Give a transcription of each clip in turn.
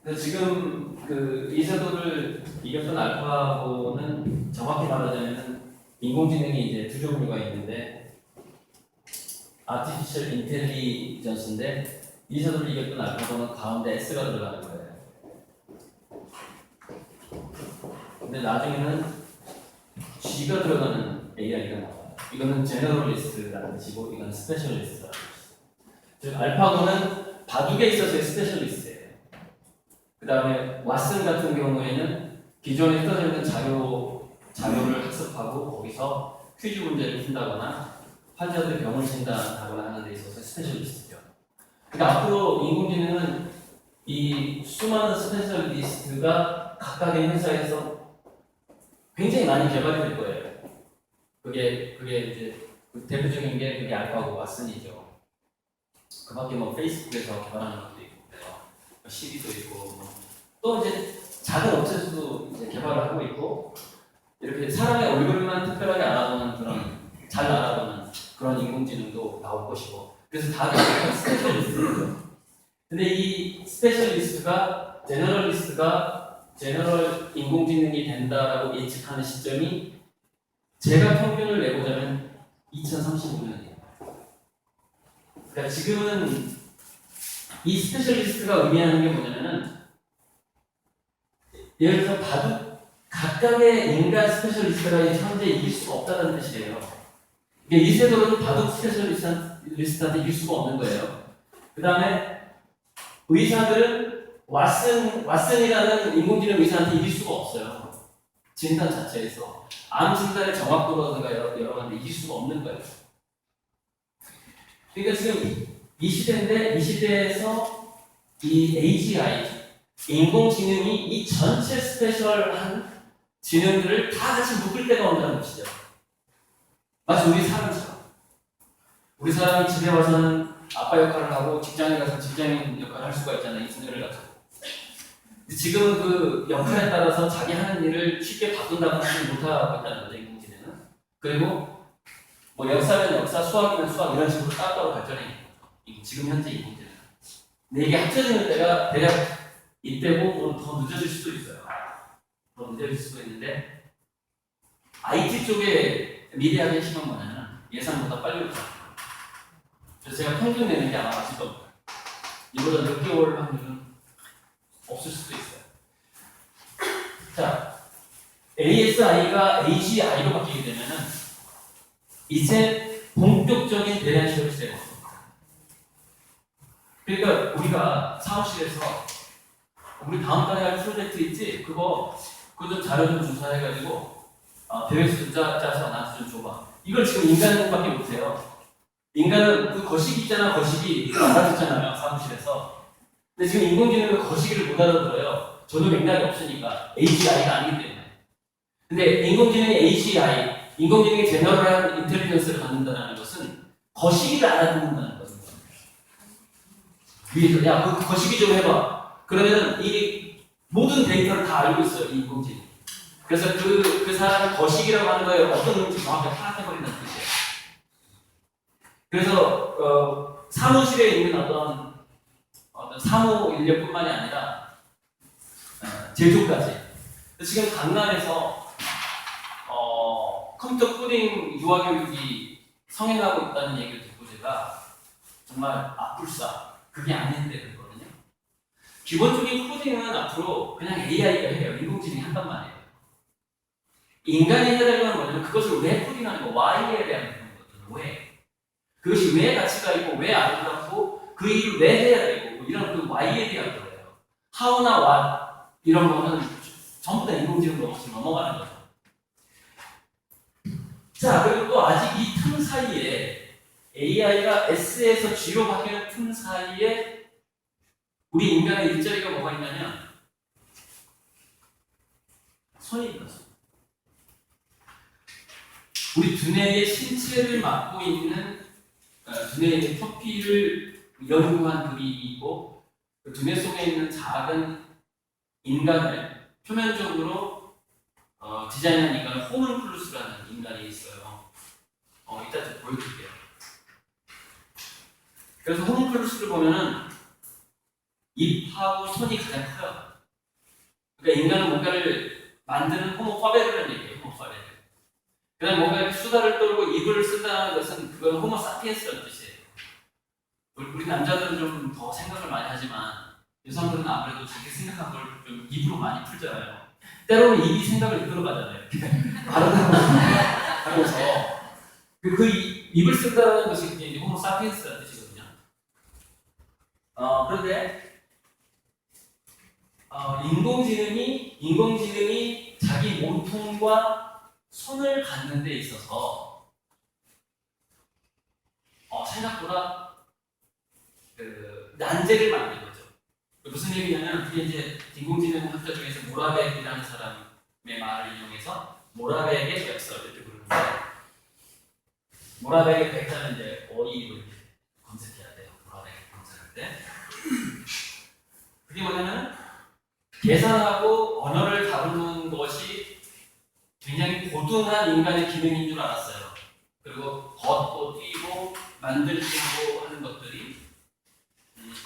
그래서 지금 그 이세돌을 이겼던 알파고는 정확히 말하자면 인공지능이 이제 두 종류가 있는데 아티피셜 인텔리전스인데 이세돌을 이겼던 알파고는 가운데 S가 들어가는 거예요. 근데 나중에는 G가 들어가는 AI가 나와요. 이거는 제너럴리스트라는 뜻이고 이건 스페셜리스트라는 뜻이에요. 즉 알파고는 바둑에 있어서의 스페셜리스트예요. 그 다음에 왓슨 같은 경우에는 기존에 흩어져 있는 자료를 학습하고 거기서 퀴즈 문제를 푼다거나 환자들의 병을 진단하거나 하는 데 있어서 스페셜리스트죠. 그러니까 앞으로 인공지능은 이 수많은 스페셜리스트가 각각의 회사에서 굉장히 많이 개발이 될 거예요. 그게 이제 대표적인 게 그게 알파고 왓슨이죠. 그 밖에 뭐 페이스북에서 개발하는 것도 있고 시리도 있고 또 이제 작은 업체에서도 이제 개발을 하고 있고 이렇게 사람의 얼굴만 특별하게 알아보는 그런 잘 알아보는 그런 인공지능도 나올 것이고 그래서 다들 스페셜리스트죠. 근데 이 스페셜리스트가 제너럴 인공지능이 된다라고 예측하는 시점이 제가 평균을 내보자면 2035년이에요. 그러니까 지금은 이 스페셜리스트가 의미하는 게 뭐냐면은 예를 들어서 바둑 각각의 인간 스페셜리스트가 현재 이길 수가 없다는 뜻이에요. 이세돌은 바둑 스페셜리스트한테 이길 수가 없는 거예요. 그 다음에 의사들은 왓슨이라는 인공지능 의사한테 이길 수가 없어요. 진단 자체에서 암 진단의 정확도라든가 여러 가지 이길 수가 없는 거예요. 그러니까 지금 이 시대인데 이 시대에서 이 AGI 인공지능이 이 전체 스페셜한 지능들을 다 같이 묶을 때가 온다는 것이죠. 마치 우리 사람처럼 우리 사람이 집에 와서는 아빠 역할을 하고 직장에 가서 직장인 역할을 할 수가 있잖아요. 인생을 가지고. 지금은 그 역할에 따라서 자기 하는 일을 쉽게 바꾼다거나 하지 못하고 있다는 거죠. 인공지능은. 그리고 뭐 역사면 역사, 수학이면 수학 이런 식으로 따로따로 발전해 있는 거죠. 지금 현재 인공지능. 근데 이게 합쳐지는 때가 대략 이때고 더 늦어질 수도 있어요. 더 늦어질 수도 있는데 IT 쪽에 미래학의 시간 뭐냐면 예상보다 빨리 오죠. 그래서 제가 평균 내는 게 아마 아직도 없어요. 이보다 몇 개월 확률은 없을 수도 있어요. 자, ASI가 AGI로 바뀌게 되면은 이제 본격적인 대량시험을 시작해요. 그러니까 우리가 사무실에서 우리 다음 달에 할 프로젝트 있지? 그거 좀 자료 좀 조사해가지고 계획서 좀 짜서 나한테 좀 줘봐. 이걸 지금 인간밖에 못해요. 인간은 그 거시기 있잖아, 거시기 알아듣잖아요, 사무실에서. 근데 지금 인공지능은 거시기를 못 알아들어요. 전혀 맥락이 없으니까 AGI가 아니기 때문에. 근데 인공지능의 AGI, 인공지능의 제너럴한 인텔리전스를 갖는다는 것은 거시기를 알아듣는다는 거죠. 위에서 야, 그 거시기 좀 해봐. 그러면 이 모든 데이터를 다 알고 있어요, 이 인공지능. 그래서 그 사람이 거시기라고 하는 거에 어떤 의미인지 정확하게 파악해버린다는 뜻이에요. 그래서 사무실에 있는 어떤 사무 인력뿐만이 아니라 제조까지. 지금 강남에서 컴퓨터 코딩 유아 교육이 성행하고 있다는 얘기를 듣고 제가 정말 앞불싸 그게 아닌데 그거든요. 기본적인 코딩은 앞으로 그냥 AI가 해요. 인공지능이 한단 말이에요. 인간이 해야 될 건 뭐냐면 그것을 왜 코딩하는 거, Y에 대한 거거든요. 왜? 그것이 왜 가치가 있고 왜 아름답고 그 일을 왜 해야 되고 이런 그 Y에 대한 거예요. How나 What 이런 거는 전부 다 인공지능으로 넘어가는 거죠. 자, 그리고 또 아직 이 틈 사이에 AI가 S에서 G로 바뀌는 틈 사이에 우리 인간의 일자리가 뭐가 있냐면 손입니다. 우리 두뇌의 신체를 맡고 있는 두뇌의 표피를 연구한 그리고 그 두뇌 속에 있는 작은 인간을 표면적으로 디자인한 인간은 호문클루스라는 인간이 있어요. 이따 좀 보여드릴게요. 그래서 호문클루스를 보면은 입, 입하고 손이 가장 커요. 그러니까 인간은 뭔가를 만드는 호모 파베르라는 얘기예요. 호모 파베르. 그냥 뭔가 수다를 떨고 입을 쓴다는 것은 그건 호모 사피엔스라는 뜻이에요. 우리 남자들은 좀 더 생각을 많이 하지만 여성들은 아무래도 자기 생각한 걸 좀 입으로 많이 풀잖아요. 때로는 입이 생각을 이끌어가잖아요. 하면서 입을 쓴다는 것이 이제 호모 사피엔스라는 뜻이거든요. 그런데 인공지능이 자기 몸통과 손을 갖는 데 있어서 생각보다 난제를 만든 거죠. 무슨 얘기냐면 그게 이제 인공지능 학자 중에서 모라벡이라는 사람의 말을 이용해서 모라벡의 역사를 이렇게 부르는데 모라벡의 백자는 이제 어휘를 검색해야 돼요. 모라벡 검색할 때 그게 뭐냐면 계산하고 언어를 다루는 것이 굉장히 고등한 인간의 기능인 줄 알았어요. 그리고 걷고 뛰고 만들고 하는 것들이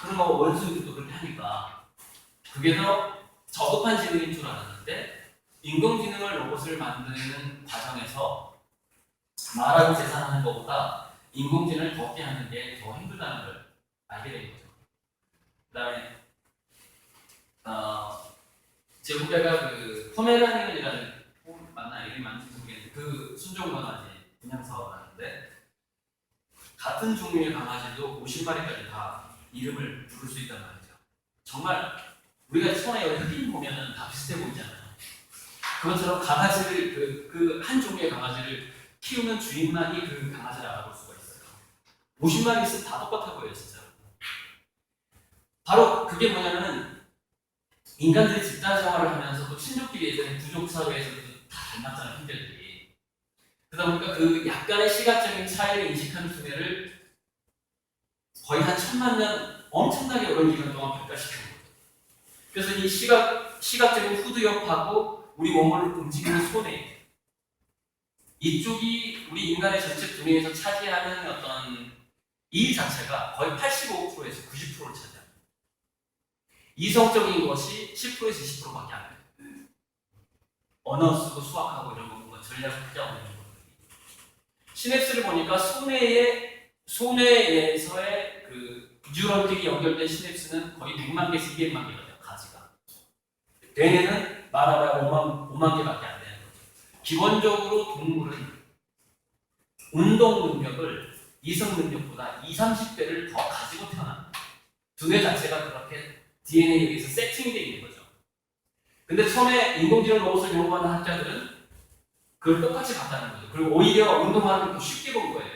그런 거 원숭이도 그렇게 하니까 그게 더 저급한 지능인 줄 알았는데 인공지능을 로봇을 만드는 과정에서 말하고 계산하는 것보다 인공지능을 걷게 하는 게 더 힘들다는 걸 알게 된 거죠. 그 다음에 제 후배가 그 포메라니언이라는 맞나 이름이 맞는지 모르겠는데 그 순종 강아지 분양 사업을 하는데 같은 종류의 강아지도 50마리까지 다 이름을 부를 수 있단 말이죠. 정말 우리가 처음에 여기 흑인 보면은 다 비슷해 보이잖아요. 그것처럼 강아지를 그 한 종류의 강아지를 키우는 주인만이 그 강아지를 알아볼 수가 있어요. 50마리 있으면 다 똑같아 보여요, 진짜. 바로 그게 뭐냐면은 인간들이 집단 생활을 하면서도 친족끼리 예전에 부족 사회에서도 다 닮았잖아요, 형제들이. 그러다 보니까 그 약간의 시각적인 차이를 인식하는 두뇌를 거의 한 1000만 년 엄청나게 오랜 기간 동안 발달시킨 거예요. 그래서 이 시각적인 후두엽하고 우리 몸을 움직이는 손에 이쪽이 우리 인간의 전체 두뇌에서 차지하는 어떤 일 자체가 거의 85%에서 90%를 차지합니다. 이성적인 것이 10%에서 20%밖에 안 돼요. 언어 쓰고 수학하고 이런 거 뭔가 전략 짜고 이런 것들이. 시냅스를 보니까 손해에서의 그 뉴런들이 연결된 시냅스는 거의 100만 개에서 200만 개가 돼요, 가지가. 뇌에는 말하면 5만 개밖에 안 되는 거죠. 기본적으로 동물은 운동 능력을 이성 능력보다 20, 30배를 더 가지고 태어납니다. 두뇌 자체가 그렇게 DNA에 의해서 세팅이 되어 있는 거죠. 근데 처음에 인공지능 로봇을 연구하는 학자들은 그걸 똑같이 봤다는 거죠. 그리고 오히려 운동하는 걸 더 쉽게 본 거예요.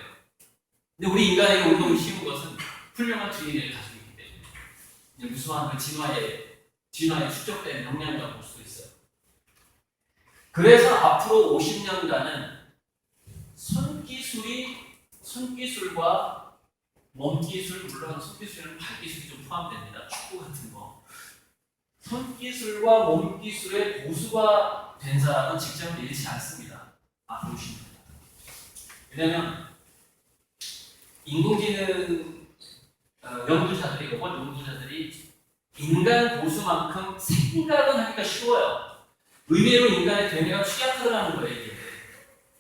근데 우리 인간에게 운동이 쉬운 것은 훌륭한 DNA를 가지고 있기 때문에 이제 무수한 그 진화에 축적된 역량이라고 볼 수도 있어요. 그래서 앞으로 50년간은 손기술과 몸기술, 물론 손기술은 팔기술이 좀 포함됩니다. 축구 같은 거. 손기술과 몸기술의 고수가 된 사람은 직장을 잃지 않습니다. 앞으로 50년. 왜냐면 인공지능 연구자들이, 로봇 연구자들이 인간 고수만큼 생각은 하기가 쉬워요. 의외로 인간의 두뇌가 취약하다는 거예요. 이게.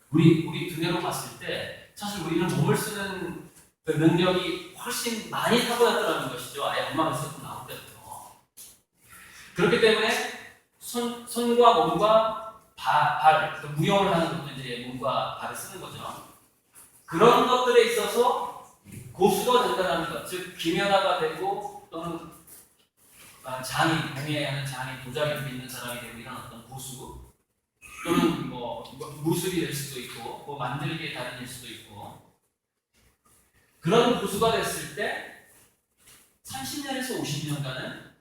우리 두뇌로 봤을 때 사실 우리는 몸을 쓰는 그 능력이 훨씬 많이 타고났다는 것이죠. 아예 엄마가 쓰고 나올 때부터. 그렇기 때문에 손과 몸과 발, 무용을 하는 것도 이제 몸과 발을 쓰는 거죠. 그런 것들에 있어서 고수가 된다는 것, 즉 기면화가 되고 또는 장인, 공예하는 장인, 도자기를 빚는 사람이 되고 이런 어떤 고수 또는 뭐 무술이 될 수도 있고 뭐 만들기의 달인일 수도 있고 그런 고수가 됐을 때 30년에서 50년간은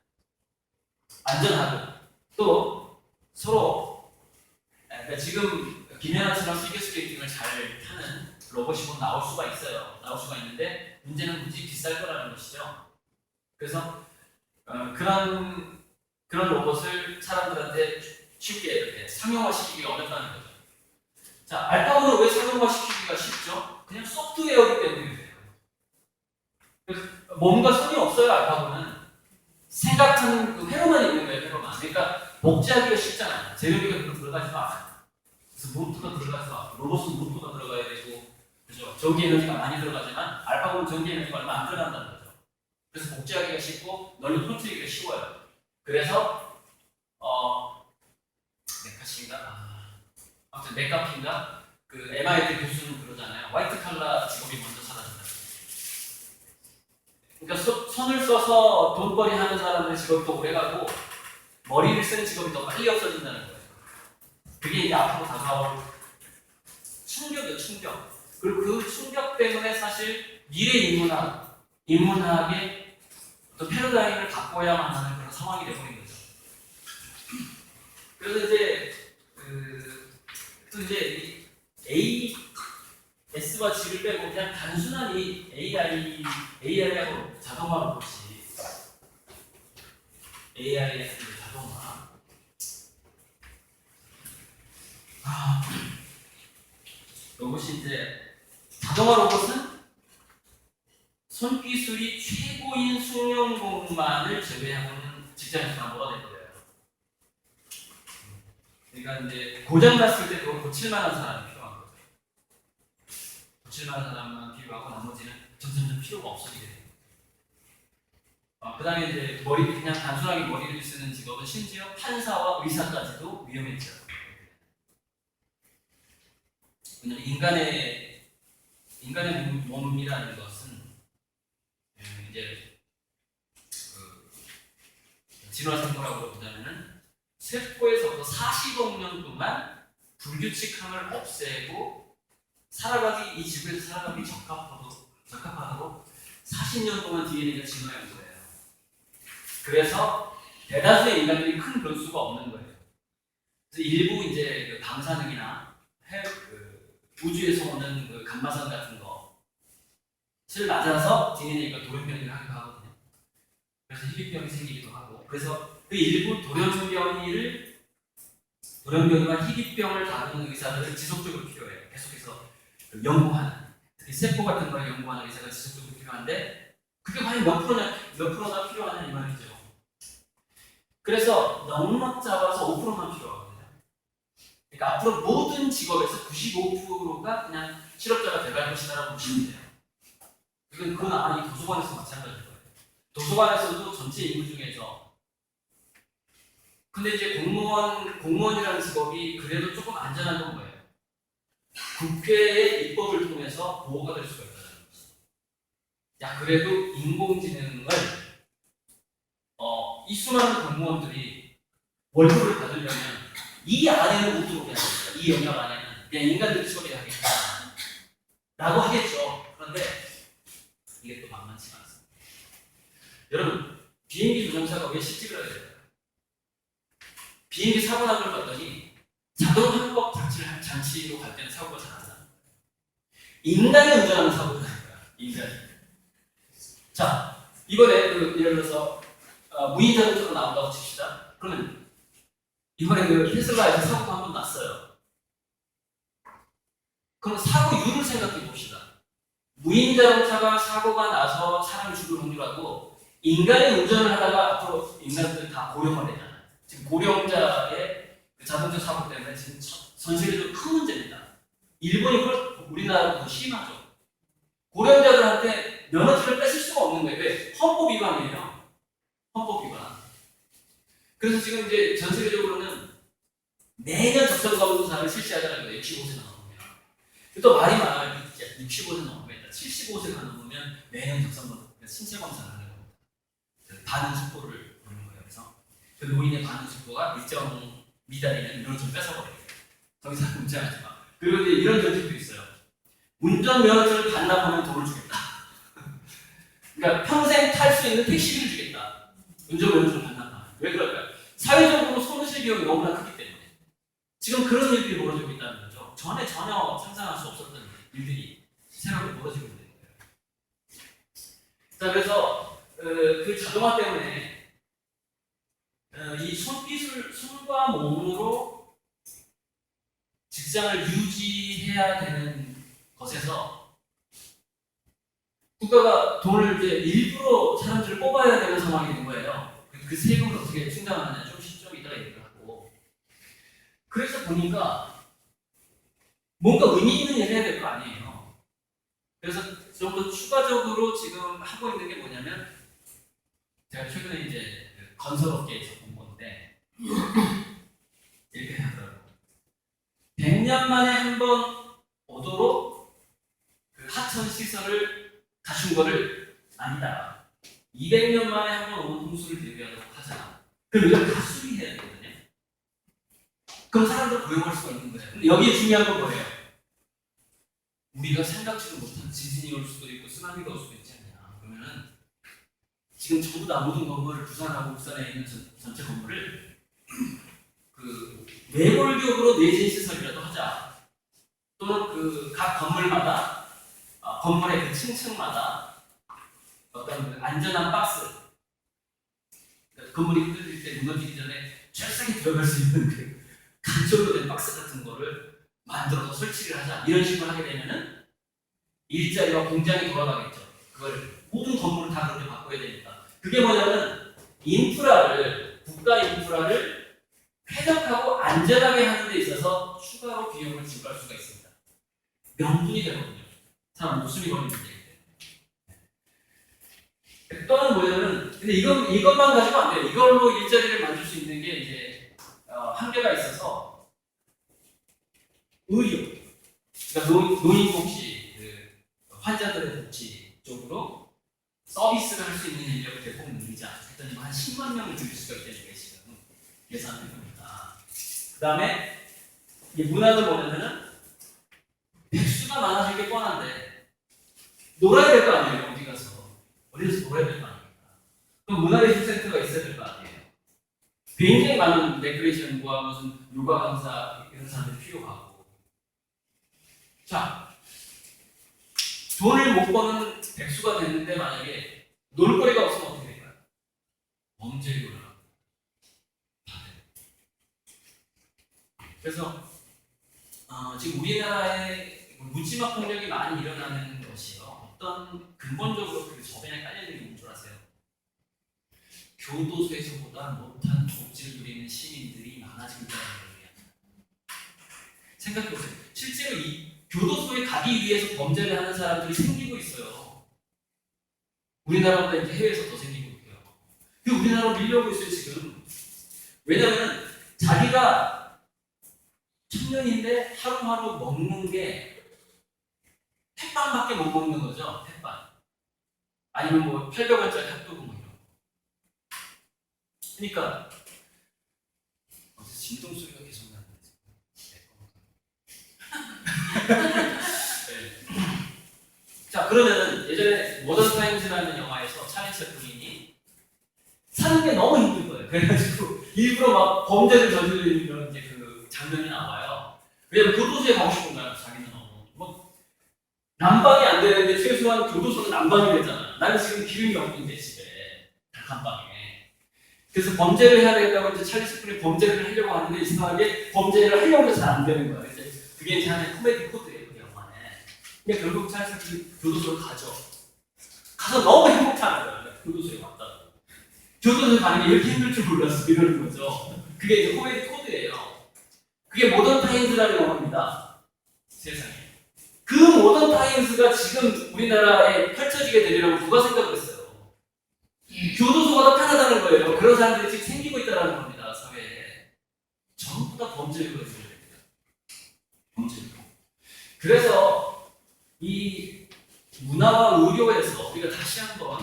안전하고 또 서로 그러니까 지금 김연아처럼 피겨스케이팅을 잘 타는 로봇이 곧 나올 수가 있어요. 나올 수가 있는데 문제는 굳이 비쌀 거라는 것이죠. 그래서 그런 로봇을 사람들한테 쉽게 이렇게 상용화시키기가 어렵다는 거죠. 자, 알파고는 왜 상용화시키기가 쉽죠? 그냥 소프트웨어이기 때문에 그래요. 몸과 손이 없어요. 알파고는 생각하는 그 회로만 있는 거예요, 회로만. 그러니까 복제하기가 쉽잖아요. 재료비가 별로 들어가지도 않아요. 그래서 루트가 들어가지도 않고, 로봇은 루트가 들어가야 되고, 그죠? 전기 에너지가 많이 들어가지만, 알파고는 전기 에너지가 얼마 안 들어간다는 거죠. 그래서 복제하기가 쉽고, 널리 퍼뜨리기가 쉬워요. 그래서, 메카시인가? 아무튼 메카피인가? 그 MIT 교수는 그러잖아요. 화이트 칼라 직업이 먼저 사라진다. 그러니까 손을 써서 돈벌이 하는 사람의 직업이 더 오래가고 머리를 쓰는 직업이 더 빨리 없어진다는 거예요. 그게 이제 앞으로 다가올 충격이에요, 충격. 그리고 그 충격 때문에 사실 미래 인문학의 어떤 패러다임을 바꿔야만 하는 그런 상황이 되어버린 거죠. 그래서 이제 또 이제 AS와 G를 빼고 그냥 단순한 이 AI하고 자동화 로봇이 AI 자동화 로봇이 이제 자동화 로봇은 손기술이 최고인 숙련공만을 제외하고는 직장에서나 뭐가 될 거예요. 그러니까 이제 고장 났을 때 그걸 고칠 만한 사람이 필요한 거죠. 고칠 만한 사람만 필요하고 나머지는 점점 필요가 없어지게 돼요. 그다음에 이제 그냥 단순하게 머리를 쓰는 직업은 심지어 판사와 의사까지도 위험했죠. 왜냐면 인간의 몸이라는 것은 이제 진화생물학으로 보자면은 세포에서부터 40억 년 동안 불규칙함을 없애고 이 지구에서 살아가기 적합하도록 40년 동안 DNA가 진화한 거예요. 그래서 대다수의 인간들이 큰 변수가 없는 거예요. 그래서 일부 이제 그 방사능이나 우주에서 오는 그 감마선 같은 것을 맞아서 DNA가 돌연변이를 하기도 하거든요. 그래서 희귀병이 생기기도 하고, 그래서 그 일부 돌연변이와 희귀병을 다루는 의사들은 지속적으로 필요해요. 계속해서 연구하는, 특히 세포 같은 걸 연구하는 의사가 지속적으로 필요한데, 그게 과연 몇 프로나 필요하냐 이 말이죠. 그래서 넉넉 잡아서 5%만 필요하거든요. 그러니까 앞으로 모든 직업에서 95%가 그냥 실업자가 돼갈 것이다라고 보시면 돼요. 그건 아마 이 도서관에서 마찬가지일 거예요. 도서관에서도 전체 인구 중에서 근데 이제 공무원이라는 직업이 그래도 조금 안전한 건 뭐예요? 국회의 입법을 통해서 보호가 될 수가 있다는 거죠. 그래도 인공지능을 이 수많은 공무원들이 월급을 받으려면 이 안에는 못 들어오게 하겠다. 이 영역 안에는 그냥 인간들이 처리해야 하겠다. 라고 하겠죠. 그런데 이게 또 만만치가 않습니다. 여러분, 비행기 조종사가 왜 실직을 해야 돼요? 비행기 사고 나를 봤더니 자동 항법 장치로 갈 때는 사고가 잘 안 나요. 인간이 운전하는 사고가 나는 거야. 인간이. 자, 이번에 예를 들어서 무인자동차가 나온다고 칩시다. 그러면 이번에 테슬라에서 사고가 한 번 났어요. 그럼 사고율을 생각해 봅시다. 무인자동차가 사고가 나서 사람이 죽을 확률하고 인간이 운전을 하다가 앞으로 인간들이 다 고령화 되잖아요. 지금 고령자의 자동차 사고 때문에 지금 전 세계적으로 큰 문제입니다. 일본이 그걸 우리나라보다 더 심하죠. 고령자들한테 면허증을 뺏을 수가 없는 거예요. 왜? 헌법 위반이에요. 헌법 위반. 그래서 지금 이제 전 세계적으로는 매년 적성검사를 실시하자는 거예요. 65세 넘으면. 또 말이 많아요. 65세 넘으면 75세가 넘으면 매년 적성검사, 신체 검사를 하는 겁니다. 반응 속도를 보는 거예요. 그래서 그 노인의 반응 속도가 일정 미달이면 면허증을 뺏어버려요. 더 이상 운전하지 마. 그리고 이제 이런 정책도 있어요. 운전 면허증을 반납하면 돈을 주겠다. 그러니까 평생 탈 수 있는 택시비를 주겠다. 운전 면허증을 반납하면. 왜 그럴까요? 사회적으로 손실 비용이 너무나 크기 때문에. 지금 그런 일들이 벌어지고 있다는 거죠. 전혀 상상할 수 없었던 일들이 새롭게 벌어지고 있는 거예요. 자, 그래서 그 자동화 때문에 이 손과 몸으로 직장을 유지해야 되는 것에서 국가가 돈을 이제 일부러 사람들을 뽑아야 되는 상황이 된 거예요. 그 세금을 어떻게 충당하느냐 좀 이따가 얘기를 하고. 그래서 보니까 뭔가 의미 있는 일을 해야 될 거 아니에요. 그래서 좀 더 추가적으로 지금 하고 있는 게 뭐냐면, 제가 최근에 이제 그 건설업계에서 본 건데 이렇게 하더라고요. 100년 만에 한 번 오도록 그 하천 시설을 갖춘 거를 아니다. 200년 만에 한 번 오는 홍수를 대비하도록 하자. 그럼 이걸 다 수리해야 되거든요. 그럼 사람들 고용할 수가 있는 거예요. 근데 여기에 중요한 건 뭐예요? 우리가 생각지도 못한 지진이 올 수도 있고 쓰나미가 올 수도 있지 않냐. 그러면은 지금 전부 다 모든 건물을 부산하고 울산에 있는 전체 건물을 그 매몰격으로 내진 시설이라도 하자. 또는 그 각 건물마다 건물의 그 층층마다 어떤 그 안전한 박스, 그러니까 건물이 흔들릴 때 무너지기 전에 철상에 들어갈 수 있는 그 간절로 된 박스 같은 거를 만들어서 설치를 하자. 이런 식으로 하게 되면은 일자리와 공장이 돌아가겠죠. 그걸 모든 건물을 다 그렇게 바꿔야 되니까. 그게 뭐냐면 인프라를, 국가 인프라를 쾌적하고 안전하게 하는 데 있어서 추가로 비용을 지불할 수가 있습니다. 명분이 되거든요. 사람 목숨이 걸린 문제이기 때문에. 또는 뭐냐면, 근데 이것만 가지고 안 돼요. 이걸로 일자리를 만들 수 있는 게 이제 한계가 있어서 의료, 그러니까 노인복지, 그 환자들의 복지 쪽으로 서비스를 할 수 있는 인력을 대폭 늘리자. 일단 한 10만 명을 줄일 수가 있다는 게 지금 예상된 겁니다. 그 다음에 문화를 보면은 백수가 많아질 게 뻔한데 놀아야 될 거 아니에요. 어디 가서 놀아야 될 거 아닙니까? 그럼 문화예술센터가 있어야 될 거 아니에요. 굉장히 많은 레크레이션과 무슨 요가 강사 이런 사람들이 필요가 하고. 자, 돈을 못 버는 백수가 됐는데 만약에 놀거리가 없으면 어떻게 될까요? 범죄로 나갑니다. 그래서 지금 우리나라에 묻지마 폭력이 많이 일어나는 것이요. 어떤 근본적으로 그 저변에 깔려있는 게 뭔 줄 아세요? 교도소에서보다 못한 복지를 누리는 시민들이 많아지고 있다는 거예요. 생각해보세요. 실제로 이 교도소에 가기 위해서 범죄를 하는 사람들이 생기고 있어요. 우리나라보다 이제 해외에서 더 생기고 있고요. 그 우리나라로 밀려오고 있어요 지금. 왜냐하면 자기가 청년인데 하루하루 먹는 게 햇반밖에 못 먹는 거죠. 햇반. 아니면 뭐 800원짜리 핫도그 뭐 이런 거. 그러니까 진동 소리가 계속 나는데 네. 자, 그러면은 예전에 모던 타임즈라는 영화에서 찰리 채플린이 사는 게 너무 힘든 거예요. 그래가지고 일부러 막 범죄를 저지르는 그런 이제 그 장면이 나와요. 왜냐면 교도소에 가고 싶은 거야. 자기는 뭐 난방이 안 되는데 최소한 교도소는 난방이 되잖아. 나는 지금 기름이 없는데 집에 단칸방에. 그래서 범죄를 해야 되겠다고 이제 찰리 채플린이 범죄를 하려고 하는데 이상하게 범죄를 하려고 해서 잘 안 되는 거야. 그게 이제 하나의 코미디 코드예요, 그 영화는. 근데 결국 찰리 채플린이 교도소를 가죠. 가서 너무 행복하는 거야. 교도소에 갔다고. 교도소에 가는 게 이렇게 힘들 줄 몰랐어. 이러는 거죠. 그게 이제 코미디 코드예요. 그게 모던 타임즈라는 영화입니다. 세상에. 그 모던 타임즈가 지금 우리나라에 펼쳐지게 되리라고 누가 생각을 했어요? 교도소가 더 편하다는 거예요. 그런 사람들이 지금 생기고 있다는 겁니다. 사회에. 전부 다 범죄를 보여줘야 됩니다. 범죄를. 그래서 이 문화와 의료에서 우리가 다시 한번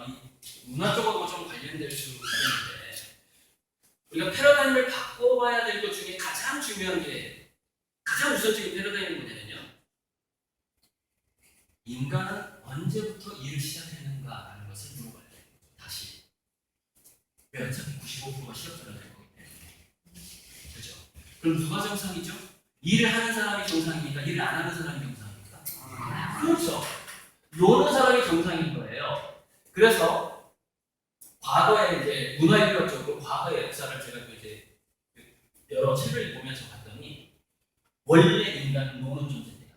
이 문화 쪽하고 좀 관련될 수 있는데 우리가 패러다임을 바꿔봐야 될 것 중에 가장 중요한 게 가장 우선적인 패러다임이 뭐냐면요. 인간은 언제부터 일을 시작했는가라는 것을 물어봐야 돼요. 다시. 왜 어차피 95%가 실업자가 될 거기 때문에. 그죠? 그럼 누가 정상이죠? 일을 하는 사람이 정상입니까? 일을 안 하는 사람이 정상입니까? 그렇죠. 노는 사람이 정상인 거예요. 그래서 과거에 이제 문화인류학적으로 과거의 역사를 제가 이제 여러 책을 보면서 봤더니 원래 인간은 노는 존재입니다.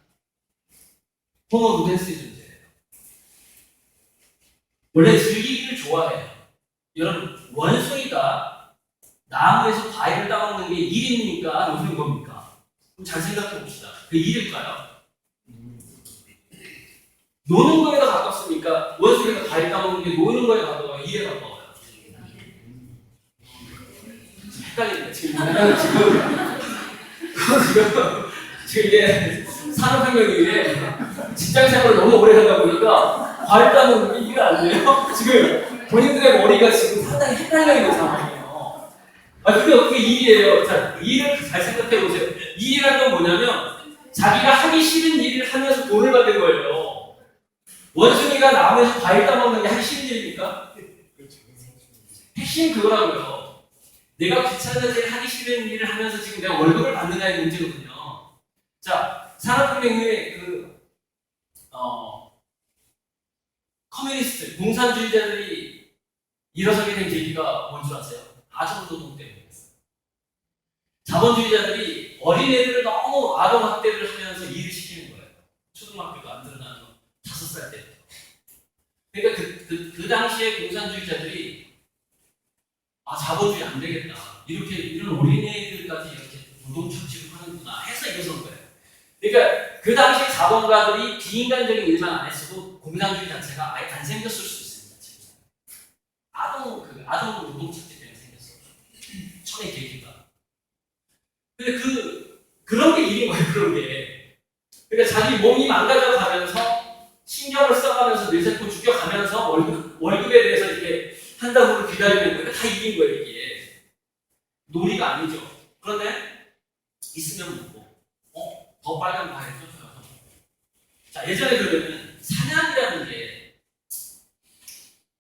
호모 루덴스의 존재예요. 원래 즐기기를 좋아해요. 여러분 원숭이가 나무에서 과일을 따먹는 게 일입니까? 노는 겁니까? 그럼 잘 생각해 봅시다. 그 일일까요? 노는 거에 더 가깝습니까? 원숭이가 과일 따먹는 게 노는 거에 가까워요? 일에 가까워요? 헷갈리네 지금 이게 산업혁명이 직장 생활을 너무 오래 하다 보니까 과일 따먹는 게 일이 안 돼요. 지금 본인들의 머리가 지금 상당히 헷갈려 있는 상황이에요. 아 근데 어떻게 일이에요? 자, 일을 잘 생각해 보세요. 일이라는 건 뭐냐면 자기가 하기 싫은 일을 하면서 돈을 받는 거예요. 원숭이가 나무에서 과일 따먹는 게 하기 싫은 일입니까? 핵심 그거라고요. 내가 귀찮은 일, 하기 싫은 일을 하면서 지금 내가 월급을 받느냐의 문제거든요. 자, 산업혁명 이후에 커뮤니스트, 공산주의자들이 일어서게 된 계기가 뭔 줄 아세요? 아동노동 때문이었어요. 자본주의자들이 어린애들을 너무 아동학대를 하면서 일을 시키는 거예요. 초등학교도 안 들어가는 5살 때부터. 그러니까 그 당시에 공산주의자들이 자본주의 안 되겠다. 이런 어린애들까지 이렇게 노동 착취를 하는구나 해서 일어선 거예요. 그러니까 그 당시 자본가들이 비인간적인 일만 안 했어도 공산주의 자체가 아예 안 생겼을 수 있습니다. 지금. 아동 노동 착취 때문에 생겼어요. 천의 계기가. 근데 그런 게 일인 거예요. 그런 게. 그러니까 자기 몸이 망가져 가면서 신경을 써가면서 뇌세포 죽여가면서 월급에 대해서 이렇게 한다고 기다리는 거예요. 다 일인 거예요. 이게 놀이가 아니죠. 그런데 있으면 먹고 더 빨간 과일 쫓아가서 자 예전에 그러면 사냥이라는 게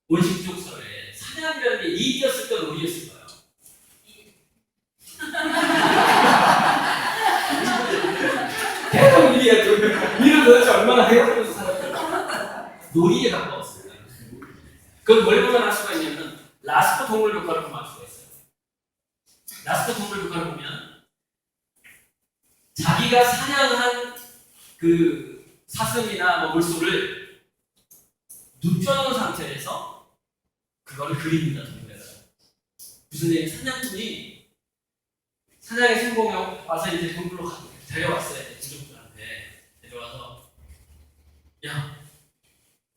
원시부족 사회에 사냥이라는 게 일이었을까 놀이였을까요? 계속 일이야. 일을 도대체 얼마나 해가면서 살았을까? 놀이에 가까웠어요. 그건 뭘 보면 알 수가 있냐면 라스코 동물 효과를 보면 알 수가 있어요. 라스코 동물 효과를 보면 자기가 사냥한 그 사슴이나 물소를 눕혀놓은 상태에서 그거를 그립니다. 동물에서. 무슨 얘기? 사냥꾼이 사냥에 성공해 와서 이제 동물로 데려왔어요. 부족들한테 데려와서 야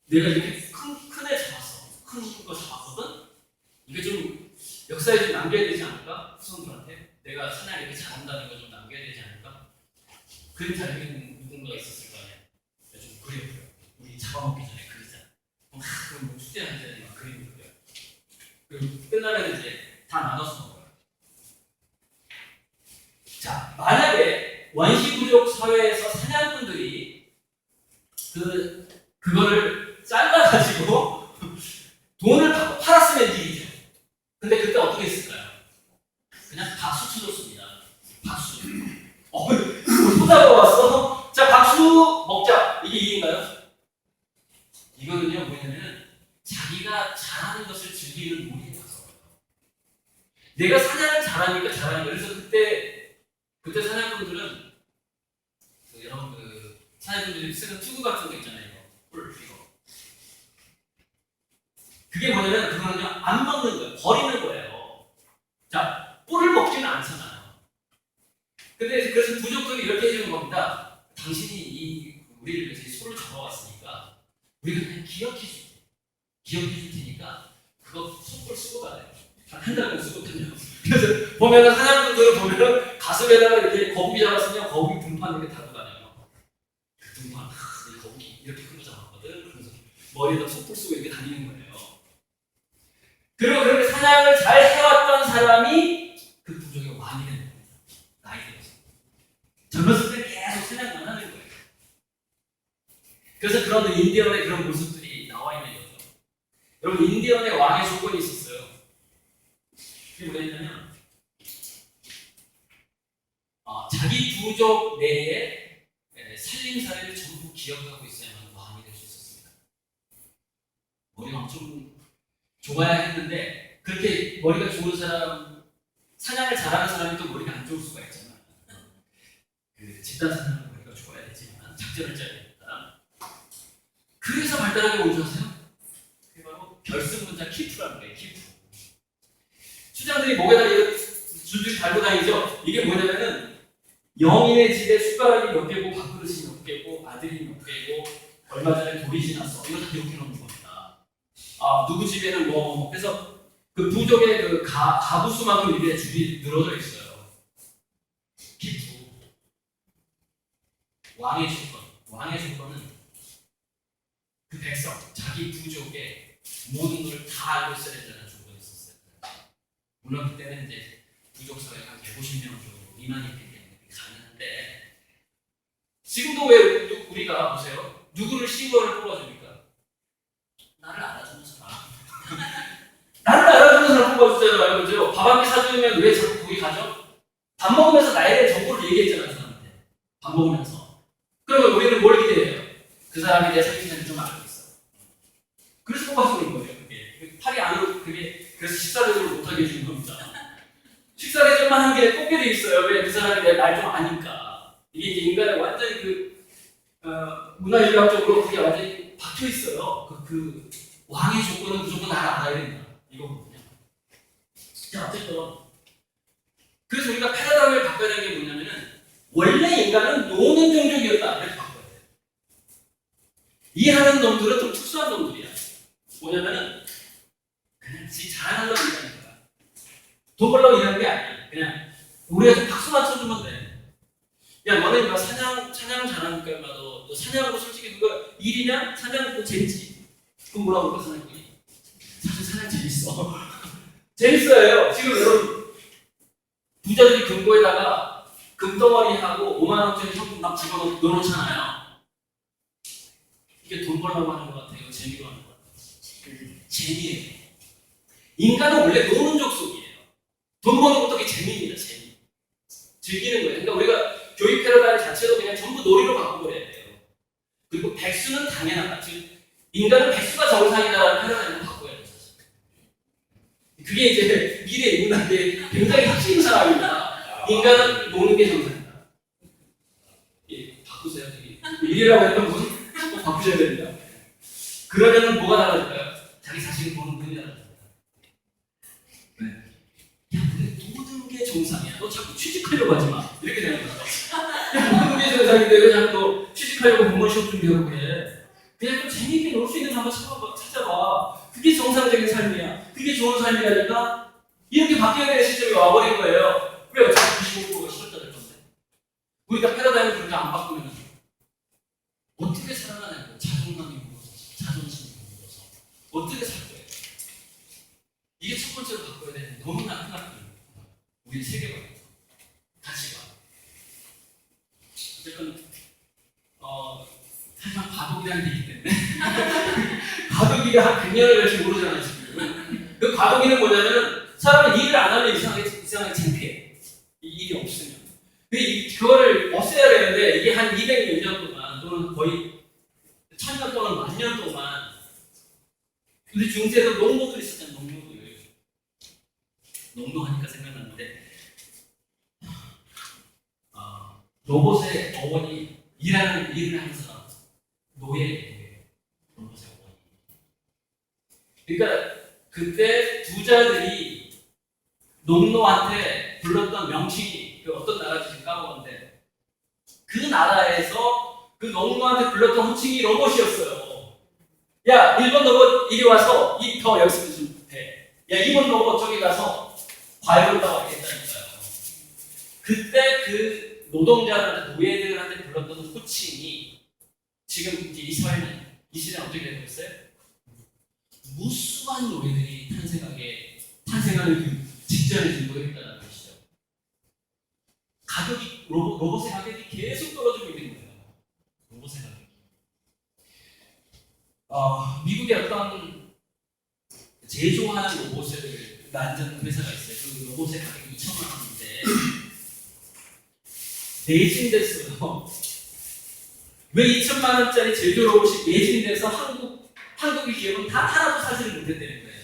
내가 이렇게 큰 애 잡았어. 큰 거 잡았거든? 이게 좀 역사에 좀 남겨야 되지 않을까? 후손들한테 내가 사냥 이렇게 잘한다는 거 좀 남겨야 되지 않을까? 그림 잘 그리는 누군가가 있었을 거 아니야. 좀 그려줘요. 우리 잡아먹기 전에 그리자. 그럼 뭐 축제하는 자리 막 그림을 그려요. 그리고 끝나면 이제 다 나눠서 먹어요. 자, 만약에 원시부족 사회에서 사냥꾼들이 그거를 잘라가지고 돈을 받고 팔았으면 일이죠. 근데 그때 어떻게 했을까요? 그냥 박수 쳐줬습니다. 박수. 소자가 왔어. 자, 박수 먹자. 이게 일인가요? 이거는요, 뭐냐면 자기가 잘하는 것을 즐기는 놀이에 가서 내가 사냥을 잘하니까 잘하는 거예요. 그래서 그때 사냥꾼들은 여러분 사냥꾼들이 쓰는 투구 같은 거 있잖아요. 이거. 그게 뭐냐면 그거는요 안 먹는 거예요. 버리는 거예요. 자, 뿔을 먹지는 않잖아요. 근데 그래서 부족들이 이렇게 해주는 겁니다. 당신이 우리를 위해서 소를 잡아왔으니까 우리가 그냥 기억해 줄 테니까 그거 손을 쓰고 가요. 한 달은 쓰거든요. 그래서 보면은 사냥꾼들을 보면은 가슴에다가 이렇게 거북이 잡았으면 거북이 등판 이렇게 달고 다녀요. 그 등판, 이 거북이 이렇게 큰 거 잡았거든. 그래서 머리에다 손을 쓰고 이렇게 다니는 거예요. 그리고 그렇게 사냥을 잘 해왔던 사람이 그 부족의 왕이 되는 겁니다. 나이 들어서. 젊었을 때 계속 사냥만 하는 거예요. 그래서 그런 인디언의 그런 모습들이 나와 있는 거죠. 여러분, 인디언의 왕의 조건이 있었어요. 그게 뭐였냐면, 자기 부족 내에 살림살이를 전부 기억하고 있어야만 왕이 될 수 있었습니다. 머리가 엄청 좋아야 했는데 그렇게 머리가 좋은 사람, 사냥을 잘하는 사람이 또 머리가 안 좋을 수가 있잖아. 집단 사냥은 머리가 좋아야 되지만 작전을 짜야 되니까. 그래서 발달하게 뭔지 아세요? 그게 바로 결승 문자 키프라는 거예요. 키프. 수장들이 목에다 이렇게 줄줄 달고 다니죠. 이게 뭐냐면은 영인의 집에 숟가락이 몇 개고 밥그릇이 몇 개고 아들이 몇 개고 얼마 전에 돌이 지났어. 이거 다 기록해 놓는 겁니다. 아 누구 집에는 뭐 그래서 그 부족의 그 가부수만큼 이게 줄이 늘어져 있어요. 기부. 왕의 조건은 그 백성, 자기 부족의 모든 걸 다 알고 있어야 된다는 조건이 있었어요. 물론 그때는 이제 부족 사회가 한 150명 정도 미만이기 때문에 가능한데 지금도 왜 우리가 보세요. 누구를 시의원을 뽑아줍니까? 나를 알아주는 사람. 나를 알아주는 사람 뽑아주잖아요. 그죠? 밥 한 끼 사주면 왜 자꾸 거기 가죠? 밥 먹으면서 나에 대한 정보를 얘기했잖아요. 그 사람한테. 밥 먹으면서. 그러면 우리는 뭘 기대해요? 그 사람이 내 생긴지를 좀 알고 있어. 그래서 뽑아주는 거예요. 그게. 팔이 안으로 그게 그래서 식사 대접을 못하게 해주는 겁니다. 식사 대접만 한 게 뽑게 돼 있어요. 왜? 그 사람이 내 말 좀 아니까. 이게 이제 인간의 완전히 문화인류학적으로 그게 완전히 박혀 있어요. 그 왕의 조건은 무조건 나를 알아야 된다. 이거거든요. 자, 어쨌든. 그래서 우리가 패러다임을 바꿔야 되는 게 뭐냐면은 원래 인간은 노는 종족이었다. 이렇게 바꿔야 돼요. 이해하는 놈들은 좀 특수한 놈들이야. 뭐냐면은 그냥 지 자랑하려고 일하는 거야. 돈 벌려고 일하는 게 아니야. 그냥 우리가 좀 박수만 쳐주면 돼. 야, 너네 이거 사냥 잘하니까 너 사냥하고 솔직히 그거 일이냐? 사냥 그거 재밌지. 그럼 뭐라고 그럴까 사냥꾼이? 사실 사냥 재밌어. 재밌어요. 지금 여러분 부자들이 금고에다가 금덩어리하고 5만 원짜리 현금 막 집어넣어놓잖아요. 이게 돈 벌려고 하는 것 같아요. 재미로 하는 것 같아요. 재미예요. 인간은 원래 노는 족속이에요. 돈 버는 것도 그게 재미입니다. 재미. 즐기는 거예요. 그러니까 우리가 교육 패러다임 자체도 그냥 전부 놀이로 바꿔버려야 돼요. 그리고 백수는 당연하다. 즉 인간은 백수가 정상이다라는 패러다임을 바꿔야 돼요. 그게 이제 미래 인문학의 굉장히 핵심 사람입니다. 인간은 노는 게 정상이다. 예, 바꾸세요. 일이라고 했던 분 꼭 바꾸셔야 됩니다. 그러면은 뭐가 달라질까요? 자기 자신을 보는 눈이 달라집니다. 네. 야, 근데 모든 게 정상이야. 너 자꾸 취직하려고 하지 마. 이렇게 되는 거죠. 야, 모든 게 정상인데 왜 자꾸 너 취직하려고 공무원 시험 준비하고 그래? 그냥 좀 재미있게 놀 수 있는 거 한번 찾아봐. 그게 정상적인 삶이야. 그게 좋은 삶이라니까 이렇게 바뀌어야 되는 시점이 와버린 거예요. 왜 어차피 95%가 실업자될 건데. 우리가 패러다임을 그렇게 안 바꾸면 어떻게 살아가냐고. 자존감이 무너져서, 자존심이 무너져서 어떻게 살 거예요? 이게 첫 번째로 바꿔야 되는 너무나 큰 학교입니다. 우리 세계관, 가치관. 어쨌든 사실 과도기라는 게 있기 때문에 과도기가 한 100년을 갈지 모르잖아요 지금. 그 과도기는 뭐냐면은 사람은 일을 안 하면 이상하게 창피해. 이 일이 없으면. 근데 그거를 없애야 되는데 이게 한 200년 동안 또는 거의 1000년 동안 1000년 동안 우리 중세에도 농노들이 있었잖아요. 농노하니까 생각났는데 로봇의 어원이 일을 하는 사람 노예 로봇의 어원. 그러니까 그때 부자들이 농노한테 불렀던 명칭이 그 어떤 나라인지 지금 까먹었는데 그 나라에서 그 농노한테 불렀던 호칭이 로봇이었어요. 야, 일본 로봇 이리 와서 더 연습 좀 해. 야, 일본 로봇 저기 가서 과일을 따와야겠다니까요. 그때 그 노동자들한테 노예들한테 불렀던 호칭이 지금 이제 이 시대는 어떻게 되고 있어요? 무수한 노예들이 탄생하는 그 직전에 지금 노예있다는 것이죠. 가격이 로봇의 가격이 계속 떨어지고 있는 거예요. 로봇의 가격이. 미국의 어떤 제조하는 로봇을 만드는 회사가 있어요. 그 로봇의 가격이 2천만 원인데 매진됐어요. 왜 2천만 원짜리 제조 로봇이 매진돼서 한국의 기업은 다 하나도 사지를 못했다는 거예요.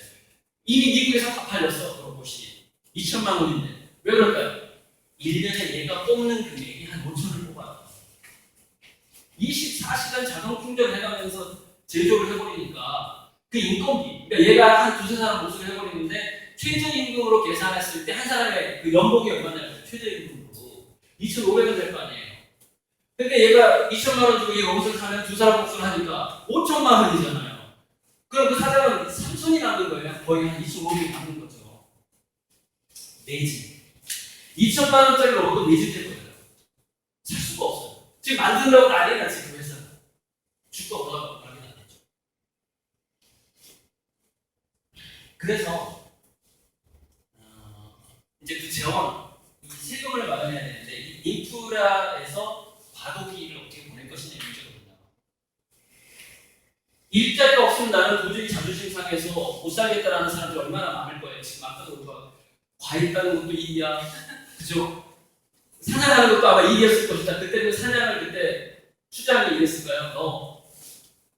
이미 미국에서 다 팔렸어, 로봇이. 2천만 원인데. 왜 그럴까요? 1년에 얘가 뽑는 금액이 한 5천을 뽑아요. 24시간 자동 충전해가면서 제조를 해버리니까 그 인건비, 그러니까 얘가 한 두세 사람 몫을 해버리는데 최저임금으로 계산했을 때 한 사람의 그 연봉이 얼마냐면 최저임금으로 2,500원 될 거 아니에요. 근데 얘가 2천만 원 주고 이 옷을 사면 두 사람 몫을 하니까 5천만 원이잖아요. 그럼 그 사장은 3천이 남는 거예요. 거의 한 2,500이 남는 거죠. 내지. 2천만 원짜리 로봇도 내지 될 거예요. 살 수가 없어요. 지금 만들려고 난리나 지금 회사. 주가 올라가고 난리 났죠. 그래서 이제 그 재원, 이 세금을 마련해야 되는데 이 인프라에서 과도기를 어떻게 보낼 것이냐 문제거든요. 일자리가 없으면 나는 도저히 자존심 상해서 못 살겠다라는 사람들이 얼마나 많을 거예요. 지금 아까도 우리가 과일 따는 것도 일이야, 그죠? 사냥하는 것도 아마 일이었을 것이다. 그때는 사냥을 그때 추장이 이랬을까요? 너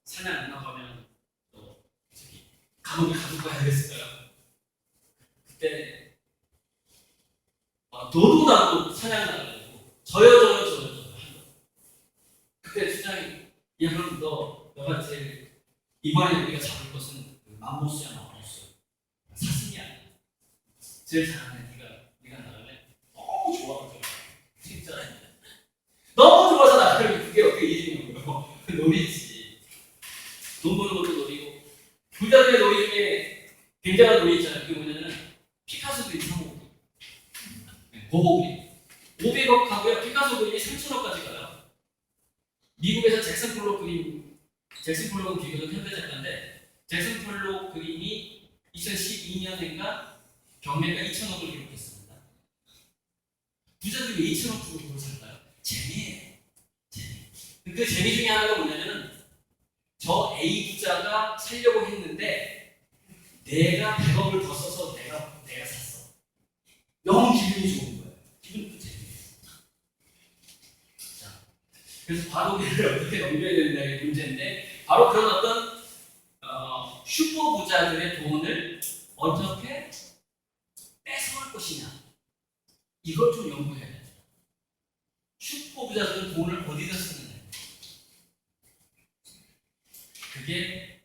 사냥 안 나가면 너 저기 감옥에 가둘 거야 이랬을까요? 그때 너도 나도 사냥 나가고 저요. 그때 추장이 야 그럼 너가 제일 이번에 우리가 잡을 것은 그 맘모스야 맘모스 사슴이야. 제일 잘하는 네가 나갈래? 너무 좋아하죠. 진짜 너무 좋아서 나가면 그게 어떻게 일이냐고요. 놀이지. 돈 버는 것도 놀이고 부자들의 놀이 중에 굉장한 놀이 있잖아요. 그게 뭐냐면 피카소 그림 사고 고고 그림 500억 하고요. 피카소 그림이 3천억까지 가요. 미국에서 잭슨 폴록 잭슨 폴록은 비교적 현대 작가인데 잭슨 폴록 그림이 2012년인가 경매가 2천억을 기록했습니다. 부자들이 왜 2천억 주고 그걸 살까요? 재미예요. 재미. 그 재미 중에 하나가 뭐냐면은 저 A 부자가 살려고 했는데 내가 100억을 더 써서 내가 샀어. 너무 기분이 좋은 거예요. 기분도 재미예요. 자, 그래서 과도기를 어떻게 넘겨야 된다는 문제인데 바로 그런 어떤 슈퍼 부자들의 돈을 어떻게 뺏어올 것이냐 이걸 좀 연구해야 돼요. 슈퍼 부자들은 돈을 어디다 쓰느냐 그게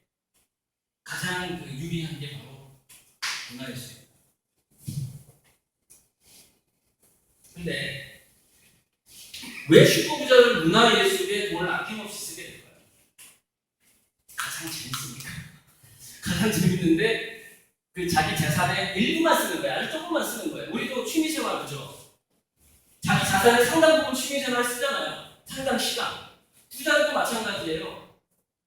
가장 유리한 게 바로 문화예술입니다. 근데 왜 슈퍼 부자들은 문화예술에 돈을 아낌없이 쓰게 될까요? 가장 재밌으니까. 가장 재밌는데 그 자기 재산의 일부만 쓰는 거예요. 아주 조금만 쓰는 거예요. 우리도 취미생활 그죠? 자기 자산의 상당 부분 취미생활 쓰잖아요. 상당 시간. 투자도 마찬가지예요.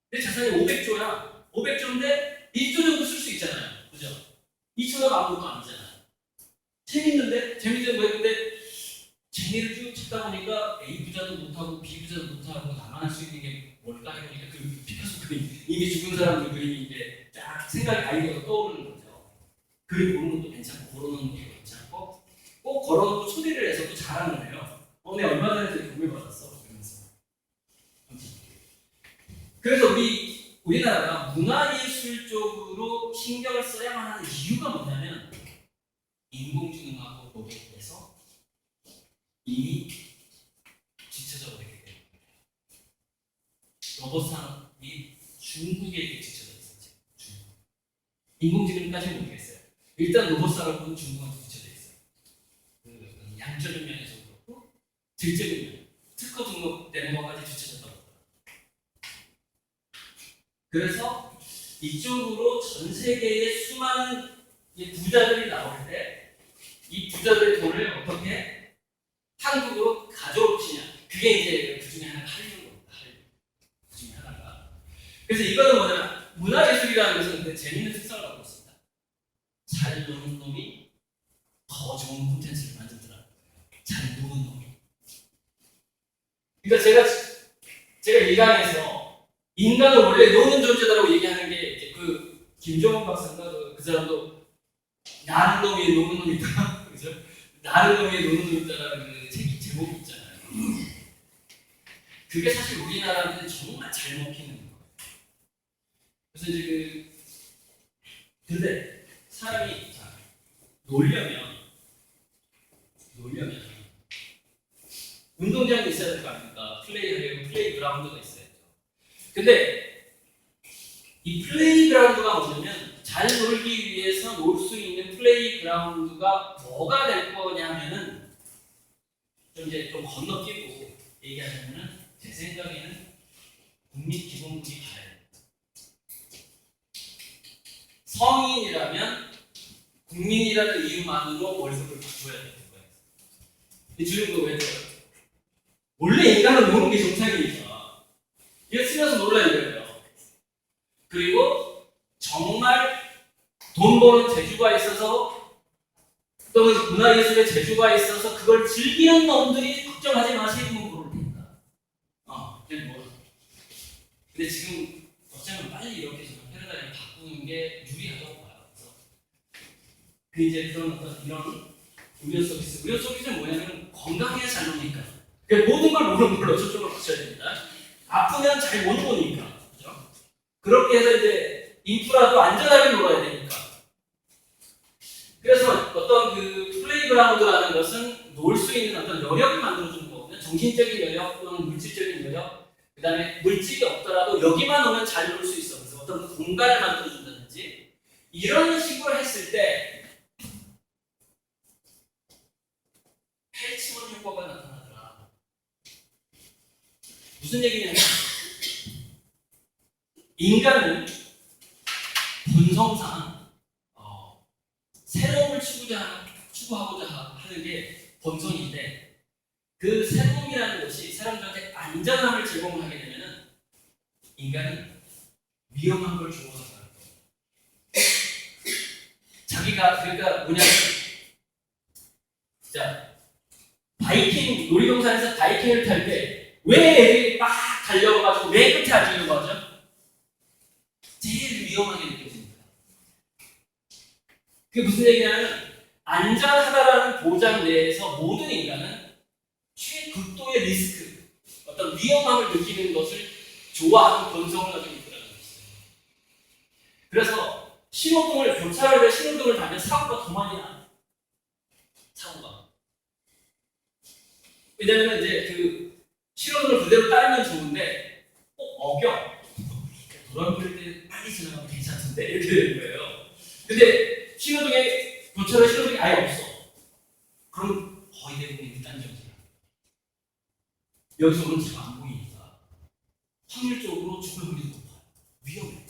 내 자산이 500조야. 500조인데 1조 정도 쓸 수 있잖아요. 그죠? 2천억 아무것도 아니잖아요. 재밌는데? 재밌는 거예요. 근데 재미를 쭉 찾다 보니까 A 부자도 못하고 B 부자도 못하고 나만 할 수 있는 게 뭘까 해보니까 그 피카소 그림, 이미 죽은 사람들 그림이 이제 딱 생각이 아이디어가 떠오르는 거죠. 그림 보는 것도 괜찮고 걸어놓는 것도 괜찮고 꼭 걸어놓고 소리를 내서 또 자랑을 해요. 내 얼마 전에 되게 공을 받았어. 그러면서. 그래서 우리나라가 문화예술 쪽으로 신경을 써야만 하는 이유가 뭐냐면 인공지능하고 로봇에서 이미 지쳐져 버리기 때문에 로봇 산업이 중국에 지쳐져 있어요. 중국. 인공지능까지는 모르겠어요. 일단 로봇 산업은 중국한테 지쳐져 있어요. 그 양적인 면에서 그렇고 질적인 면, 특허 등록되는 것까지 지쳐졌다고 합니다. 그래서 이쪽으로 전 세계의 수많은 부자들이 나올 때 이 부자들의 돈을 어떻게 한국으로 가져올 것이냐. 그게 이제 그 중에 하나가 한류인 겁니다. 그 중에 하나가. 그래서 이거는 뭐냐면 문화예술이라는 것은 그 재밌는 특성을 갖고 있습니다. 잘 노는 놈이 더 좋은 콘텐츠를 만들더라고요. 잘 노는 놈이. 그러니까 제가 이 강에서 인간은 원래 노는 존재다라고 얘기하는 게 이제 그 김종원 박사인가 그 사람도 나는 놈이 노는 놈이다. 그죠? 나는 놈이 노는 놈이다라는 그 책 제목이 있잖아요. 그게 사실 우리나라한테는 정말 잘 먹히는 거예요. 그래서 이제 근데 사람이 놀려면 운동장이 있어야 될 거 아닙니까? 플레이하려면 플레이그라운드가 있어야죠. 근데 이 플레이그라운드가 뭐냐면 잘 놀기 위해서 놀 수 있는 플레이그라운드가 뭐가 될 거냐면은 좀 건너뛰고 얘기하자면은 제 생각에는 국민기본급이 가야 돼요. 성인이라면 국민이라는 이유만으로 월급을 줘야 되는 거예요. 이 주는 거 왜 돼요? 원래 인간은 노는 게 정상이니까 이거 쓰면서 놀라 이거예요. 그리고 정말 돈 버는 재주가 있어서 또는 문화예술의 재주가 있어서 그걸 즐기는 놈들이 걱정하지 마. 세금은 벌을 테니까. 근데 지금 어쩌면 빨리 이렇게 지금 패러다임을 바꾸는 게 유리하다고 봐요. 그래서 그 이제 그런 어떤 이런 의료 서비스는 뭐냐면 건강해야 잘 노니까. 그러니까 모든 걸 모르는 걸로 저쪽으로 맞춰야 됩니다. 아프면 잘 못 노니까. 그렇죠? 그렇게 해서 이제 인프라도 안전하게 놀아야 되니까. 그래서 어떤 그 플레이그라운드라는 것은 놀 수 있는 어떤 여력을 만들어주는 거거든요. 정신적인 여력 또는 물질적인 여력. 그 다음에 물질이 없더라도 여기만 오면 잘 놀 수 있어. 그래서 어떤 공간을 만들어준다든지 이런 식으로 했을 때 펠치원 효과가 나타나더라. 무슨 얘기냐면 인간은 본성상 새로움을 추구하고자 하는 게 본성인데 그 새로움이라는 것이 사람들한테 안전함을 제공하게 되면은 인간은 위험한 걸 좋아한다는 거예요. 자기가 그러니까 뭐냐면 자 바이킹 놀이동산에서 바이킹을 탈 때 왜 애들이 막 달려가지고 왜 끝에 앉으려고 하죠? 제일 위험하게 느껴집니다. 그게 무슨 얘기냐면 안전하다라는 보장 내에서 모든 인간은 최극도의 리스크, 어떤 위험함을 느끼는 것을 좋아하는 본성을 가지고 있다는 것이죠. 그래서 교차를 왜 신호등을 달면 사고가 더 많이 나요. 사고가. 왜냐면 이제 그 신호등을 그대로 따르면 좋은데 꼭 어겨. 도로를 끌 때 빨리 지나가면 괜찮은데 이렇게 되는 거예요. 근데 교차로 신호등이 아예 없어. 그럼 거의 대부분이 딴정지야. 여기서 오는 차가 안 보이니까 확률적으로 죽을 확률이 높아요. 위험해.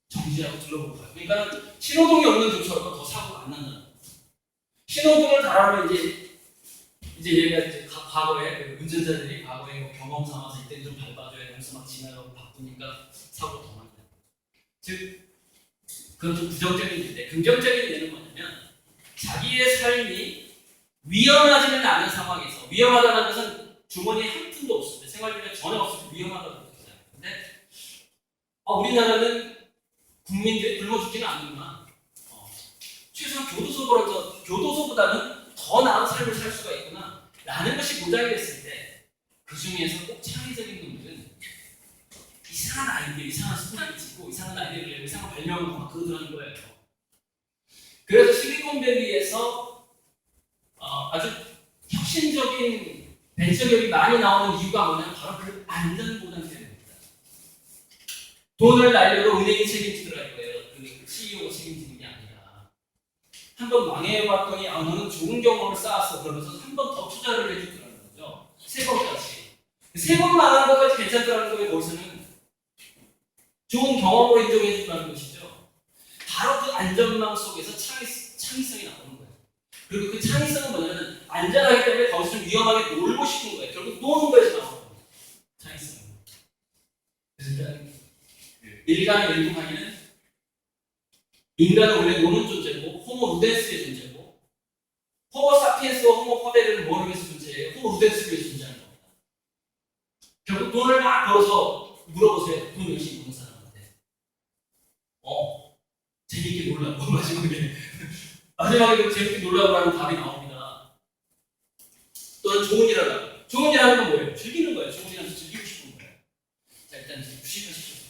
정지하고 둘러보고 가요. 그러니까 신호등이 없는 교차로가 더 사고가 안 난다는 거예요. 신호등을 달아면 이제 얘가 이제 과거에 그 운전자들이 과거에 뭐 경험 삼아서 이때 좀 밟아줘야 여기서 막 지나가고 바쁘니까 사고 더 많이 나요. 즉 그건 좀 부정적인 예인데 긍정적인 예는 뭐냐면 자기의 삶이 위험하지는 않은 상황에서 위험하다는 것은 주머니에 한 푼도 없을 때 생활 중에 전혀 없을 때 위험하다고 느끼잖아요. 근데 우리나라는 국민들이 굶어 죽지는 않는구나. 최소한 교도소보다는 더 나은 삶을 살 수가 있구나 라는 것이 보장이 됐을 때 그 중에서 꼭 창의적인 놈들은 이상한 아이디어, 이상한 수단을 짓고 이상한 아이디어를 내고 이상한 발명을 막 그러더라는 거예요. 그래서 실리콘밸리에서 아주 혁신적인 벤처기업이 많이 나오는 이유가 뭐냐면 바로 그 안전보장 때문입니다. 돈을 날려도 은행이 책임지더라 이거예요. 그 CEO가 책임지는 게 아니라 한 번 망해봤더니 너는 좋은 경험을 쌓았어 그러면서 한 번 더 투자를 해주더라는 거죠. 3번까지. 3번 망한 것까지 괜찮더라는 거예요. 거기서는 좋은 경험으로 인정해 준다는 것이죠. 바로 그 안전망 속에서 창의성이 나오는 거예요. 그리고 그 창의성은 뭐냐면 안전하기 때문에 거기서 좀 위험하게 놀고 싶은 거예요. 결국 노는 거에서 나오는 거예요. 창의성. 그래서 일단 일간의 멘붕하기는 인간은 원래 노는 존재고 호모 루덴스의 존재고 호모 사피엔스와 호모 코데르는 뭐를 위해서 존재해요? 호모 루덴스를 위해서 존재하는 겁니다. 결국 돈을 막 벌어서 물어보세요. 돈 열심히 버는 사람한테 재밌게 놀라고 마지막에 재밌게 놀라고 하는 답이 나옵니다. 또는 좋은 일 하라. 좋은 일 하는 건 뭐예요? 즐기는 거예요. 좋은 일 하면서 즐기고 싶은 거예요. 자 일단 주식하십시오.